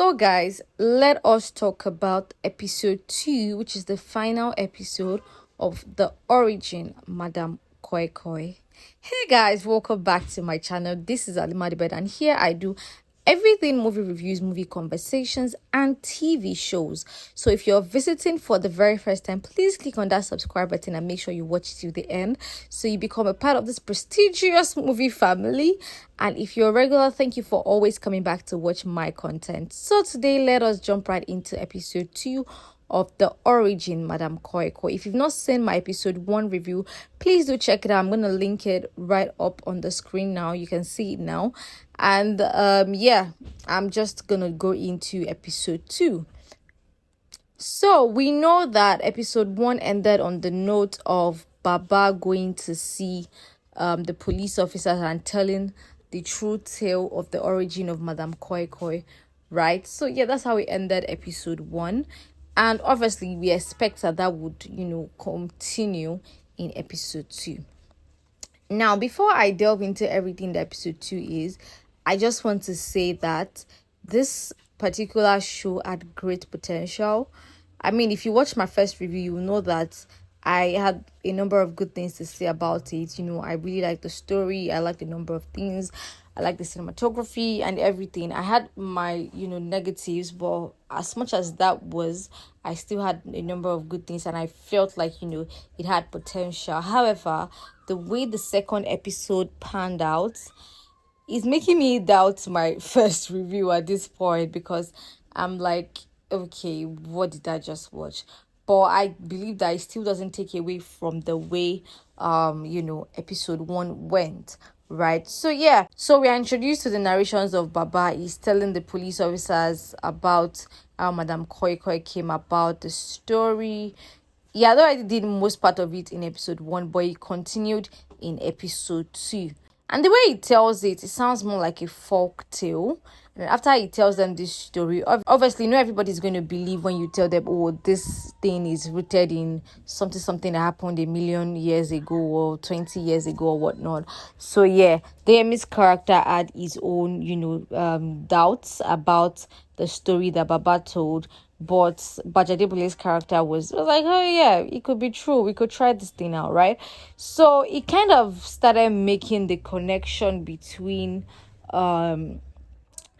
So, guys, let us talk about episode 2, which is the final episode of The Origin, Madam Koikoi. Hey guys, welcome back to my channel. This is Halimah, Thebird, and here I do everything movie reviews, movie conversations, and TV shows. So if you're visiting for the very first time, please click on that subscribe button and make sure you watch it to the end so you become a part of this prestigious movie family. And if you're a regular, thank you for always coming back to watch my content. So today, let us jump right into episode 2 of The Origin, Madam Koikoi. If you've not seen my episode 1 review, please do check it out. I'm going to link it right up on the screen now. You can see it now. And I'm just going to go into episode 2. So we know that episode 1 ended on the note of Baba going to see the police officers and telling the true tale of the origin of Madam Koikoi, right? So yeah, that's how we ended episode 1. And obviously, we expect that would, continue in episode 2. Now, before I delve into everything that episode 2 is, I just want to say that this particular show had great potential. I mean, if you watch my first review, you will know that I had a number of good things to say about it. I really like the story. I like a number of things. I like the cinematography and everything. I had my, negatives, but as much as that was, I still had a number of good things and I felt like, it had potential. However, the way the second episode panned out is making me doubt my first review at this point because I'm like, okay, what did I just watch? But I believe that it still doesn't take away from the way, episode 1 went. Right, so we are introduced to the narrations of Baba. He's telling the police officers about how Madam Koikoi came about, the story. Yeah, though I did most part of it in episode 1, but he continued in episode 2. And the way he tells it, it sounds more like a folk tale. And after he tells them this story, obviously, not everybody's going to believe when you tell them, oh, this thing is rooted in something that happened a million years ago or 20 years ago or whatnot. So, yeah, Demi's character had his own, doubts about the story that Baba told. But Bajadebule's character was like, oh yeah, it could be true. We could try this thing out, right? So it kind of started making the connection between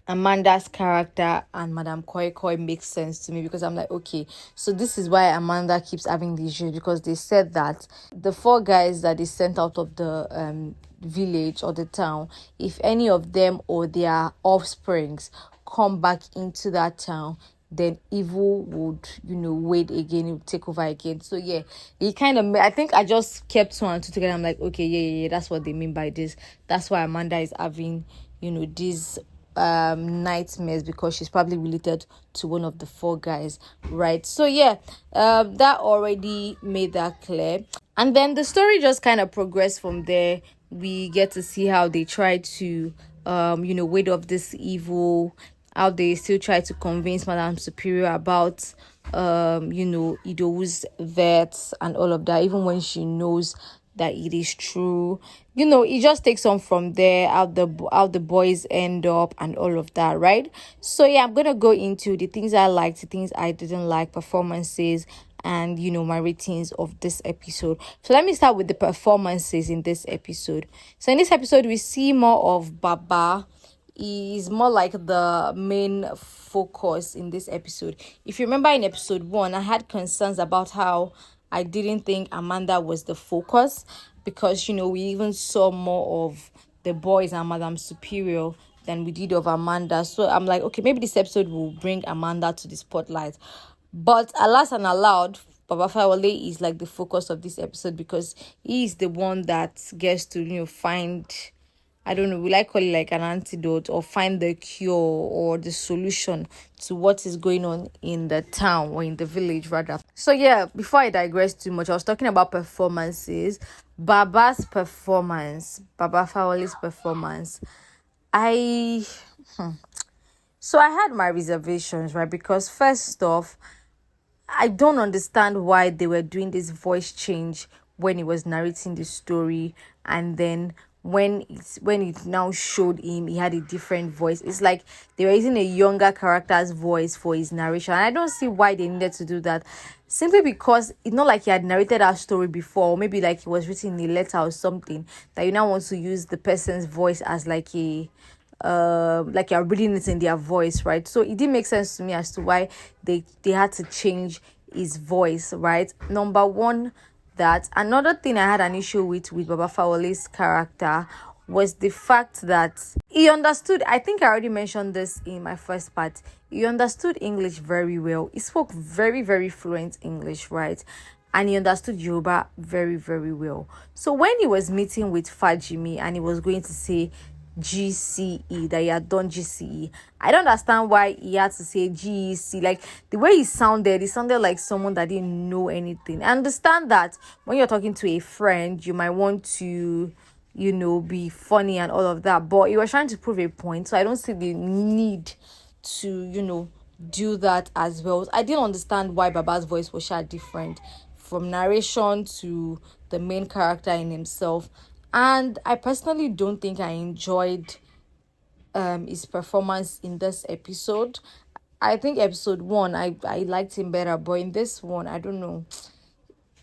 Amanda's character and Madam Koikoi makes sense to me because I'm like, okay, so this is why Amanda keeps having these issues because they said that the 4 guys that they sent out of the village or the town, if any of them or their offsprings come back into that town, then evil would, wait again, it would take over again. So yeah, it kind of, I think I just kept 2 and 2 together. I'm like, okay, yeah, that's what they mean by this. That's why Amanda is having, these nightmares because she's probably related to one of the 4 guys, right? So yeah, that already made that clear. And then the story just kind of progressed from there. We get to see how they try to, ward off this evil, how they still try to convince Madame Superior about, Idou's vets and all of that, even when she knows that it is true. It just takes on from there, how the boys end up and all of that, right? So yeah, I'm gonna go into the things I liked, the things I didn't like, performances, and my ratings of this episode. So let me start with the performances in this episode. So in this episode, we see more of Baba. Is more like the main focus in this episode. If you remember in episode 1, I had concerns about how I didn't think Amanda was the focus because, we even saw more of the boys and Madame Superior than we did of Amanda. So I'm like, okay, maybe this episode will bring Amanda to the spotlight. But alas and allowed, Baba Fawale is like the focus of this episode because he is the one that gets to, find, I don't know, we like call it like an antidote or find the cure or the solution to what is going on in the town or in the village rather. So yeah, before I digress too much, I was talking about performances. Baba's performance, Baba Fawale's performance. So I had my reservations, right? Because first off, I don't understand why they were doing this voice change when he was narrating the story and then when it now showed him, he had a different voice. It's like they were using a younger character's voice for his narration. And I don't see why they needed to do that. Simply because it's not like he had narrated our story before, or maybe like it was written in a letter or something, that you now want to use the person's voice as like like you're reading it in their voice, right? So it didn't make sense to me as to why they had to change his voice, right? Number one, that. Another thing I had an issue with Baba Fawale's character was the fact that he understood. I think I already mentioned this in my first part. He understood English very well. He spoke very, very fluent English, right? And he understood Yoruba very, very well. So when he was meeting with Fajimi and he was going to say GCE, that he had done GCE, I don't understand why he had to say GEC. Like the way he sounded like someone that didn't know anything. I understand that when you're talking to a friend, you might want to, be funny and all of that, but he was trying to prove a point. So I don't see the need to, do that as well. I didn't understand why Baba's voice was so different from narration to the main character in himself. And I personally don't think I enjoyed his performance in this episode. I think episode 1 I liked him better, but in this one, I don't know,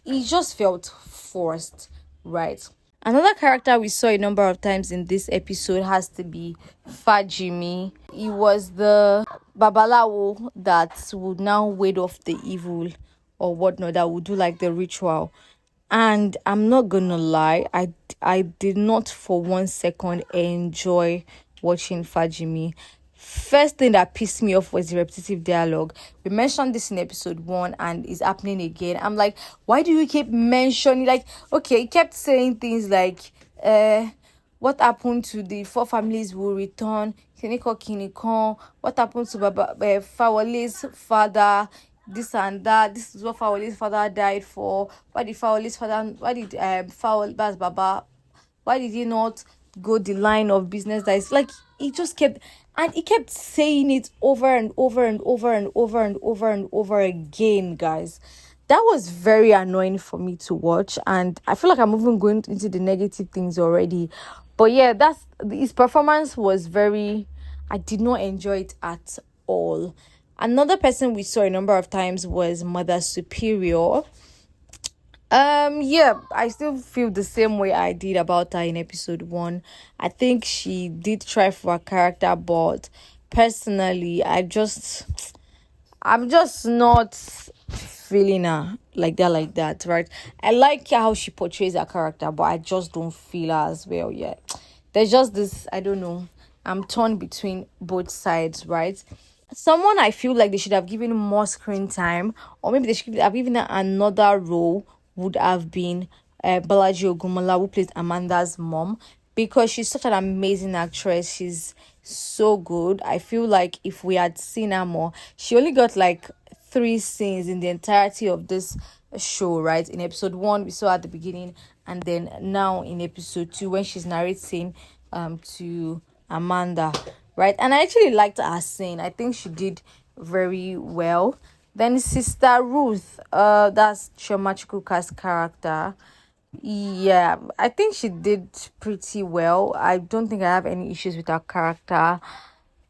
he just felt forced, right? Another character we saw a number of times in this episode has to be Fajimi. He was the Babalawo that would now ward off the evil or whatnot, that would do like the ritual. And I'm not gonna lie, I did not for 1 second enjoy watching Fajimi. First thing that pissed me off was the repetitive dialogue. We mentioned this in episode 1 and it's happening again. I'm like, why do you keep mentioning, like, okay, he kept saying things like, what happened to the 4 families will return, Kinikon, what happened to Baba Fawale's father, this and that, this is what Fawale's father died for, why did that's Baba, why did he not go the line of business? That is like, he just kept, and he kept saying it over and over and over and over and over and over again, guys. That was very annoying for me to watch, and I feel like I'm even going into the negative things already. But yeah, his performance was very, I did not enjoy it at all. Another person we saw a number of times was Mother Superior. Yeah, I still feel the same way I did about her in episode 1. I think she did try for a character, but personally, I'm just not feeling her like that, right? I like how she portrays her character, but I just don't feel her as well yet. There's just this, I don't know, I'm torn between both sides, right? Someone I feel like they should have given more screen time, or maybe they should have given her another role, would have been Balaji Ogunmola, who plays Amanda's mom, because she's such an amazing actress. She's so good. I feel like if we had seen her more, she only got like 3 scenes in the entirety of this show, right? In episode 1, we saw her at the beginning, and then now in episode 2 when she's narrating to Amanda, right? And I actually liked her scene. I think she did very well. Then Sister Ruth, that's Chioma Chukwuka's character. Yeah, I think she did pretty well. I don't think I have any issues with her character.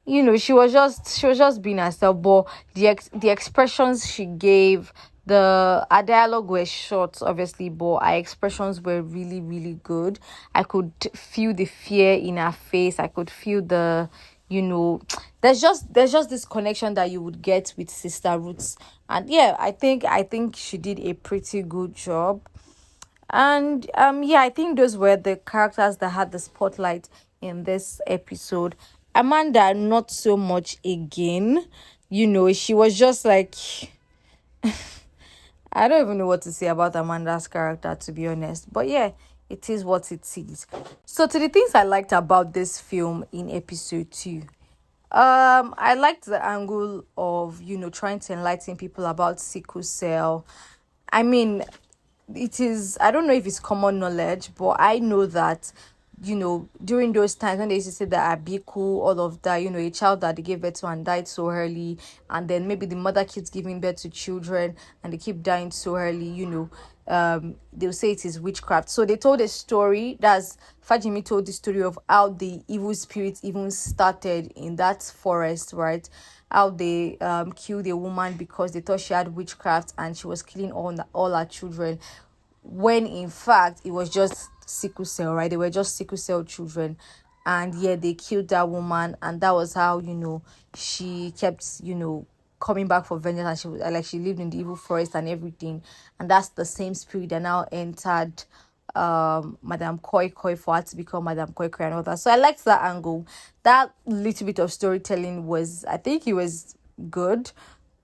She was just being herself, but the expressions she gave, her dialogue was short, obviously, but her expressions were really, really good. I could feel the fear in her face. I could feel the, there's just this connection that you would get with Sister Roots. And yeah, I think she did a pretty good job. And yeah, I think those were the characters that had the spotlight in this episode. Amanda, not so much again. She was just like, I don't even know what to say about Amanda's character, to be honest. But yeah, it is what it is. So to the things I liked about this film in episode 2. I liked the angle of, trying to enlighten people about sickle cell. I mean, it is, I don't know if it's common knowledge, but I know that, during those times when they used to say that Abiku, all of that, a child that they gave birth to and died so early, and then maybe the mother keeps giving birth to children and they keep dying so early, they'll say it is witchcraft. So they told a story. That's Fajimi told the story of how the evil spirit even started in that forest, right? How they killed a woman because they thought she had witchcraft and she was killing all her children, when in fact it was just sickle cell, right? They were just sickle cell children. And yeah, they killed that woman, and that was how, she kept, coming back for vengeance, and she was like, she lived in the evil forest and everything. And that's the same spirit that now entered Madame Koikoi for her to become Madame Koikoi and all that. So I liked that angle. That little bit of storytelling was, I think it was good.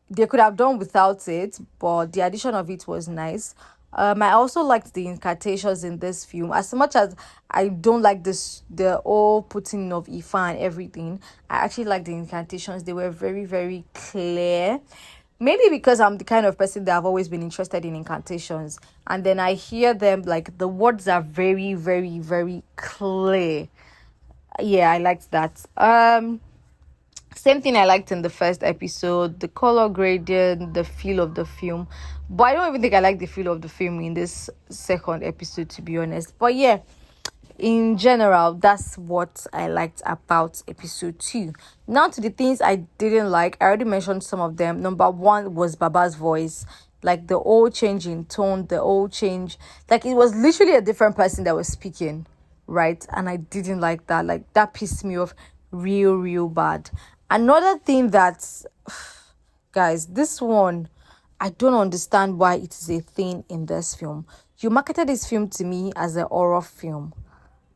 They could have done without it, but the addition of it was nice. I also liked the incantations in this film. As much as I don't like the all putting of Ifa and everything, I actually like the incantations. They were very, very clear. Maybe because I'm the kind of person that I've always been interested in incantations, and then I hear them, like the words are very, very, very clear. Yeah, I liked that. Same thing I liked in the first episode, the color gradient, the feel of the film. But I don't even think I like the feel of the film in this second episode, to be honest. But yeah, in general, that's what I liked about episode 2. Now to the things I didn't like. I already mentioned some of them. Number 1 was Baba's voice. Like the whole change in tone, the whole change. Like it was literally a different person that was speaking, right? And I didn't like that. Like that pissed me off real, real bad. Another thing that, guys, this one, I don't understand why it is a thing in this film. You marketed this film to me as a horror film.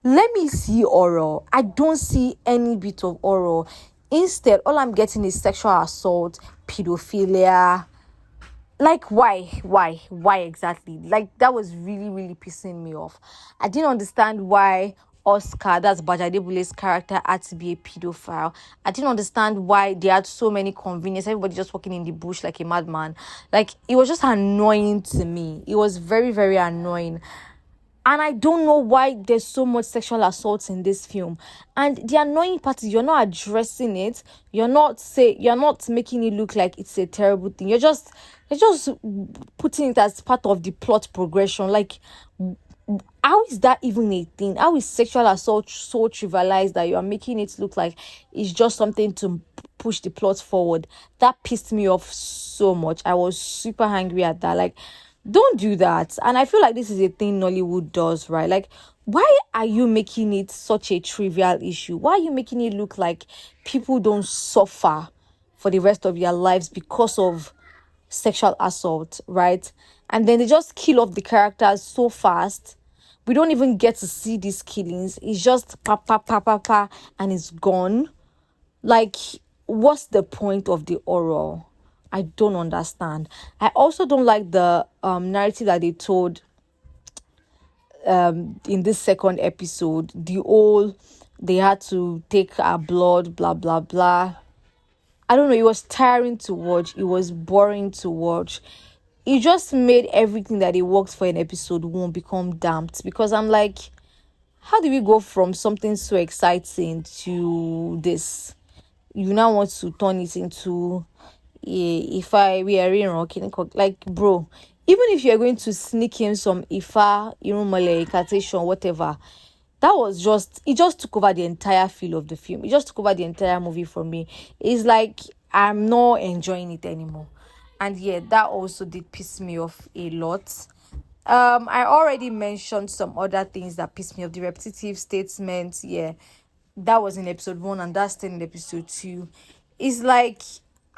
Let me see horror. I don't see any bit of horror. Instead, all I'm getting is sexual assault, pedophilia. Like, why exactly? Like, that was really, really pissing me off. I didn't understand why Oscar, that's Bajadebule's character, had to be a pedophile. I didn't understand why they had so many convenience, everybody just walking in the bush like a madman. Like, it was just annoying to me. It was very, very annoying. And I don't know why there's so much sexual assault in this film. And the annoying part is you're not addressing it. You're not making it look like it's a terrible thing. You're just putting it as part of the plot progression. Like, how is that even a thing? How is sexual assault so trivialized that you are making it look like it's just something to push the plot forward? That pissed me off so much. I was super angry at that. Like, don't do that. And I feel like this is a thing Nollywood does, right? Like, why are you making it such a trivial issue? Why are you making it look like people don't suffer for the rest of their lives because of sexual assault, right? And then they just kill off the characters so fast. We don't even get to see these killings. It's just pa pa pa pa pa and it's gone. Like, what's the point of the horror? I don't understand. I also don't like the narrative that they told in this second episode. The whole, they had to take our blood, blah blah blah. I don't know, it was tiring to watch. It was boring to watch. It just made everything that it worked for in episode 1 become damped. Because I'm like, how do we go from something so exciting to this? You now want to turn it into we are in rocking, like, bro, even if you're going to sneak in some Ifa, Irumale, incantation, whatever, it just took over the entire feel of the film. It just took over the entire movie for me. It's like I'm not enjoying it anymore. And yeah, that also did piss me off a lot. I already mentioned some other things that pissed me off. The repetitive statements, yeah, that was in episode 1 and that's still in episode 2. It's like,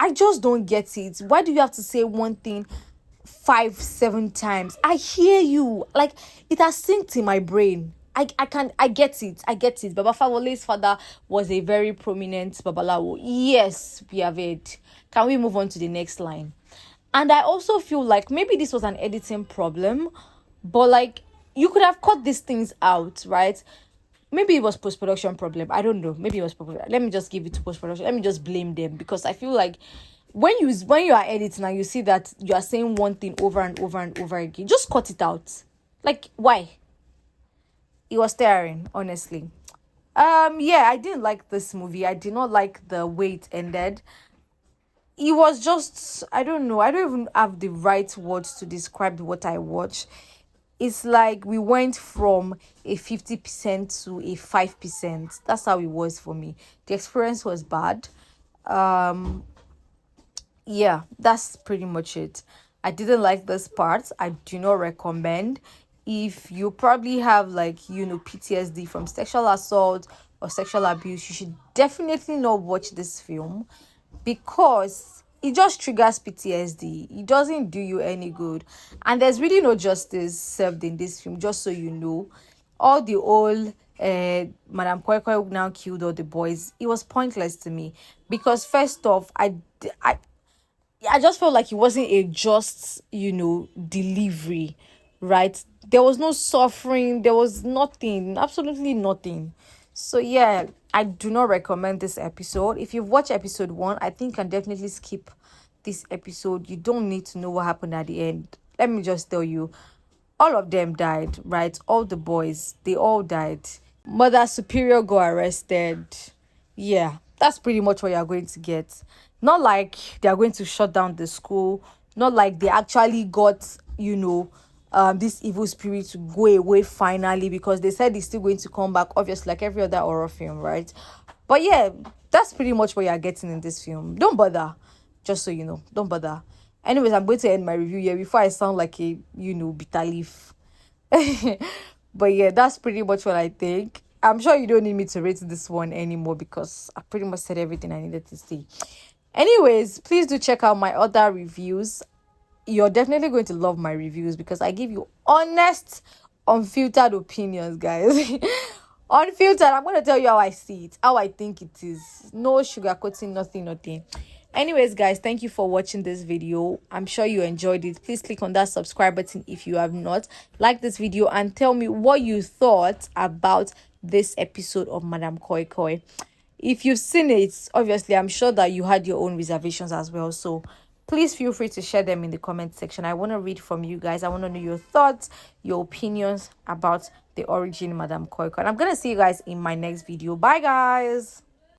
I just don't get it. Why do you have to say one thing 5-7 times? I hear you. Like, it has synced in my brain. I get it. Baba Fawole's father was a very prominent Babalawo. Yes, we have it. Can we move on to the next line? And I also feel like maybe this was an editing problem, but like, you could have cut these things out, right? Maybe it was post-production problem. I don't know. Maybe it was post-production. Let me just give it to post-production. Let me just blame them, because I feel like when you are editing and you see that you are saying one thing over and over and over again, just cut it out. Like, why? It was tiring, honestly. Yeah, I didn't like this movie. I did not like the way it ended. it was just, I don't know, I don't even have the right words to describe what I watched. It's like we went from a 50% to a 5%. That's how it was for me. The experience was bad. um yeah, that's pretty much it. I didn't like this part. I do not recommend. If you probably have, like, PTSD from sexual assault or sexual abuse, you should definitely not watch this film, because it just triggers PTSD. It doesn't do you any good. And there's really no justice served in this film, just so you know. All the old Madam Koikoi now killed all the boys. It was pointless to me, because first off, I just felt like it wasn't a just, delivery, right? There was no suffering, there was nothing, absolutely nothing. So yeah, I do not recommend this episode. If you've watched episode 1, I think you can definitely skip this episode. You don't need to know what happened at the end. Let me just tell you, all of them died, right? All the boys, they all died. Mother Superior got arrested. Yeah, that's pretty much what you're going to get. Not like they are going to shut down the school. Not like they actually got, this evil spirit to go away finally, because they said he's still going to come back, obviously, like every other horror film, right? But yeah, that's pretty much what you're getting in this film. Don't bother. Just so you know, don't bother. Anyways, I'm going to end my review here before I sound like a, bitter leaf. But yeah, that's pretty much what I think. I'm sure you don't need me to rate this one anymore, because I pretty much said everything I needed to say. Anyways, please do check out my other reviews. You're definitely going to love my reviews, because I give you honest, unfiltered opinions, guys. Unfiltered. I'm going to tell you how I see it, how I think it is. No sugarcoating, nothing. Anyways, guys, thank you for watching this video. I'm sure you enjoyed it. Please click on that subscribe button if you have not. Like this video and tell me what you thought about this episode of Madam Koikoi. If you've seen it, obviously, I'm sure that you had your own reservations as well. So please feel free to share them in the comment section. I want to read from you guys. I want to know your thoughts, your opinions about the origin Madam Koikoi. And I'm going to see you guys in my next video. Bye, guys.